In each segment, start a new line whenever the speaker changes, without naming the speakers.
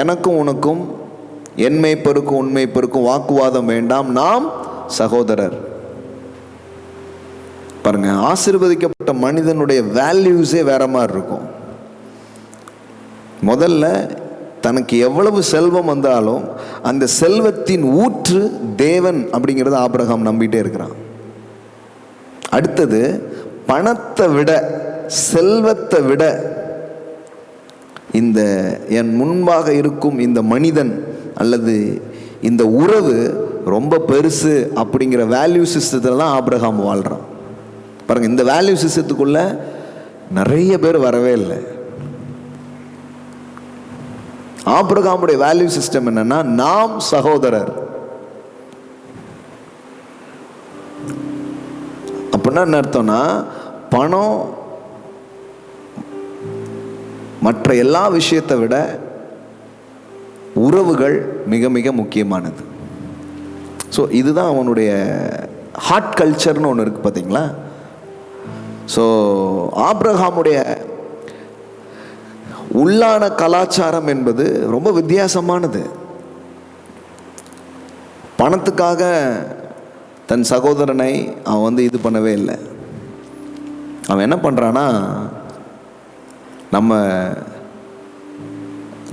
எனக்கும் உனக்கும் என் மேய்ப்பருக்கும் உன் மேய்ப்பருக்கும் வாக்குவாதம் வேண்டாம், நாம் சகோதரர். பாருங்க, ஆசீர்வதிக்கப்பட்ட மனிதனுடைய வேல்யூஸே வேற மாதிரி இருக்கும். முதல்ல தனக்கு எவ்வளவு செல்வம் வந்தாலும் அந்த செல்வத்தின் ஊற்று தேவன் அப்படிங்கிறத ஆபிரகாம் நம்பிட்டே இருக்கிறான். அடுத்தது, பணத்தை விட செல்வத்தை விட இந்த என் முன்பாக இருக்கும் இந்த மனிதன் அல்லது இந்த உறவு ரொம்ப பெருசு அப்படிங்கிற வேல்யூ சிஸ்டத்தில் தான் ஆபிரகாம் வாழ்கிறான். பாருங்கள், இந்த வேல்யூ சிஸ்டத்துக்குள்ள நிறைய பேர் வரவே இல்லை. ஆபிரகாமுடைய வேல்யூ சிஸ்டம் என்னன்னா, நாம் சகோதரர். அப்படின்னா என்ன அர்த்தம்னா, பணம் மற்ற எல்லா விஷயத்தை விட உறவுகள் மிக மிக முக்கியமானது. ஸோ இதுதான் அவனுடைய ஹார்ட் கல்ச்சர்னு ஒன்று இருக்குது பார்த்தீங்களா. ஸோ ஆபிரகாமுடைய உள்ளான கலாச்சாரம் என்பது ரொம்ப வித்தியாசமானது. பணத்துக்காக தன் சகோதரனை அவன் இது பண்ணவே இல்லை. அவன் என்ன பண்ணுறான்னா,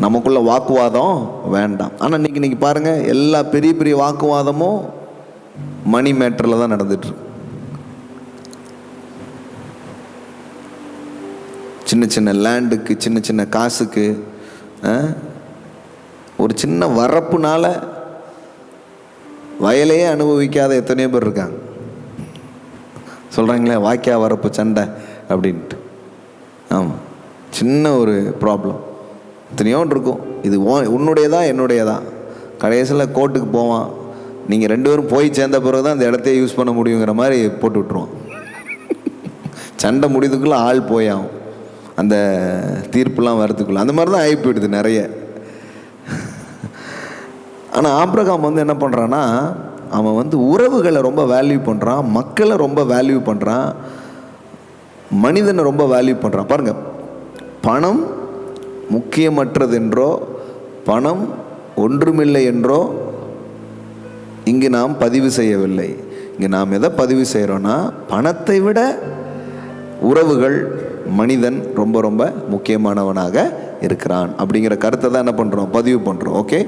நமக்குள்ள வாக்குவாதம் வேண்டாம். ஆனால் இன்னைக்கு பாருங்கள், எல்லா பெரிய பெரிய வாக்குவாதமும் மணி மேட்டரில் தான் நடந்துட்டுருக்கு. சின்ன சின்ன லேண்டுக்கு, சின்ன சின்ன காசுக்கு, ஒரு சின்ன வரப்புனால வயலையே அனுபவிக்காத எத்தனையோ பேர் இருக்காங்க. சொல்கிறாங்களே வாய்க்கா வரப்பு சண்டை அப்படின்ட்டு. ஆமாம், சின்ன ஒரு ப்ராப்ளம் எத்தனையோன்னு இருக்கும். இது உன்னுடையதா என்னுடையதா, கடைசியில் கோர்ட்டுக்கு போவான். நீங்கள் 2 பேரும் போய் சேர்ந்த பிறகு தான் அந்த இடத்தையே யூஸ் பண்ண முடியுங்கிற மாதிரி போட்டு விட்ருவான். சண்டை முடிதுக்குள்ளே ஆள் போயாகும், அந்த தீர்ப்புலாம் வரதுக்குள்ள. அந்த மாதிரி தான் ஆகி போயிடுது நிறைய. ஆனால் ஆபிரகாம் என்ன பண்ணுறான்னா, அவன் உறவுகளை ரொம்ப வேல்யூ பண்ணுறான், மக்களை ரொம்ப வேல்யூ பண்ணுறான், மனிதனை ரொம்ப வேல்யூ பண்ணுறான். பாருங்கள், பணம் முக்கியமற்றது என்றோ பணம் ஒன்றுமில்லை என்றோ இங்கு நாம் பதிவு செய்யவில்லை. இங்கே நாம் எதை பதிவு செய்கிறோன்னா, பணத்தை விட உறவுகள், மனிதன் ரொம்ப ரொம்ப முக்கியமானவனாக இருக்கிறான் அப்படிங்கிற கருத்தை தான் என்ன பண்ணுறோம், பதிவு பண்ணுறோம். ஓகே.